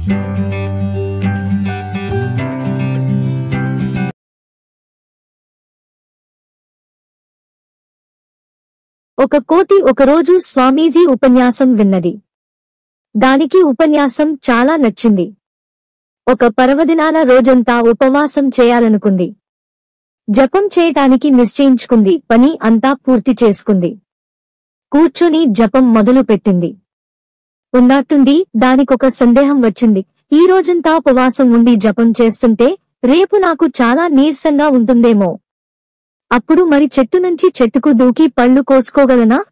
ఒక కోతి ఒకరోజు స్వామీజీ ఉపన్యాసం విన్నది. దానికి ఉపన్యాసం చాలా నచ్చింది. ఒక పర్వదినాన రోజంతా ఉపవాసం చేయాలనుకుంది. జపం చేయటానికి నిశ్చయించుకుంది. పని అంతా పూర్తి చేసుకుంది. కూర్చొని జపం మొదలుపెట్టింది. ఉన్నట్టుండి దానికొక సందేహం వచ్చింది. ఈ రోజంతా ఉపవాసం ఉండి జపం చేస్తుంటే రేపు నాకు చాలా నీరసంగా ఉంటుందేమో. అప్పుడు మరి చెట్టు నుంచి చెట్టుకు దూకి పళ్ళు కోసుకోగలనా?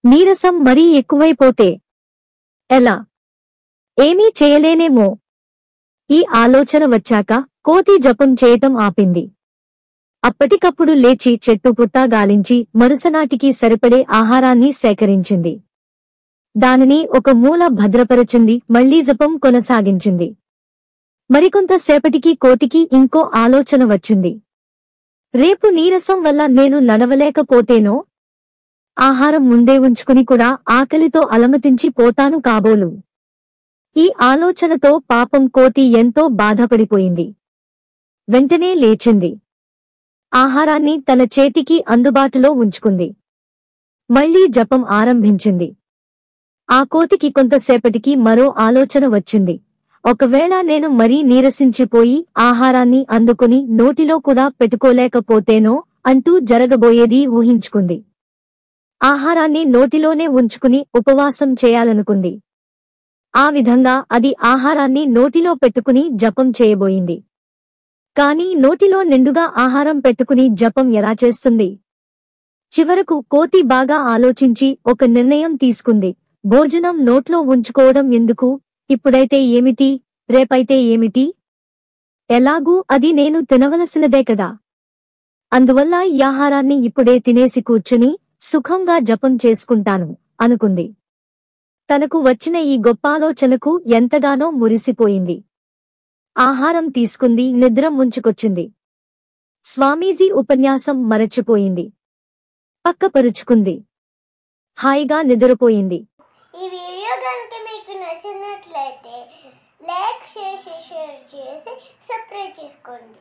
నీరసం మరీ ఎక్కువైపోతే ఎలా? ఏమీ చేయలేనేమో. ఈ ఆలోచన వచ్చాక కోతి జపం చేయటం ఆపింది. అప్పటికప్పుడు లేచి చెట్టు పుట్టా గాలించి మరుసనాటికి సరిపడే ఆహారాన్ని సేకరించింది. దానిని ఒక మూల భద్రపరచింది. మళ్లీ జపం కొనసాగించింది. మరికొంతసేపటికి కోతికి ఇంకో ఆలోచన వచ్చింది. రేపు నీరసం వల్ల నేను నడవలేకపోతేనో? ఆహారం ముందే ఉంచుకుని కూడా ఆకలితో అలమటించి పోతాను కాబోలు. ఈ ఆలోచనతో పాపం కోతి ఎంతో బాధపడిపోయింది. వెంటనే లేచింది. ఆహారాన్ని తన చేతికి అందుబాటులో ఉంచుకుంది. మళ్లీ జపం ఆరంభించింది. ఆ కోతికి కొంతసేపటికి మరో ఆలోచన వచ్చింది. ఒకవేళ నేను మరీ నీరసించిపోయి ఆహారాన్ని అందుకుని నోటిలో కూడా పెట్టుకోలేకపోతేనో అంటూ జరగబోయేది ఊహించుకుంది. ఆహారాన్ని నోటిలోనే ఉంచుకుని ఉపవాసం చేయాలనుకుంది. ఆ విధంగా అది ఆహారాన్ని నోటిలో పెట్టుకుని జపం చేయబోయింది. కాని నోటిలో నిండుగా ఆహారం పెట్టుకుని జపం ఎలా చేస్తుంది? చివరకు కోతి బాగా ఆలోచించి ఒక నిర్ణయం తీసుకుంది. భోజనం నోట్లో ఉంచుకోవడం ఎందుకు? ఇప్పుడైతే ఏమిటి, రేపైతే ఏమిటి? ఎలాగూ అది నేను తినవలసినదే కదా. అందువల్ల ఈ ఆహారాన్ని ఇప్పుడే తినేసి కూర్చుని సుఖంగా జపం చేసుకుంటాను అనుకుంది. తనకు వచ్చిన ఈ గొప్పాలోచనకు ఎంతగానో మురిసిపోయింది. ఆహారం తీసుకుంది. నిద్ర ముంచుకొచ్చింది. స్వామీజీ ఉపన్యాసం మరచిపోయింది. పక్కపరుచుకుంది. హాయిగా నిద్రపోయింది. ఈ వీడియో కనుక మీకు నచ్చినట్లయితే లైక్ చేసి షేర్ చేసి సబ్స్క్రైబ్ చేసుకోండి.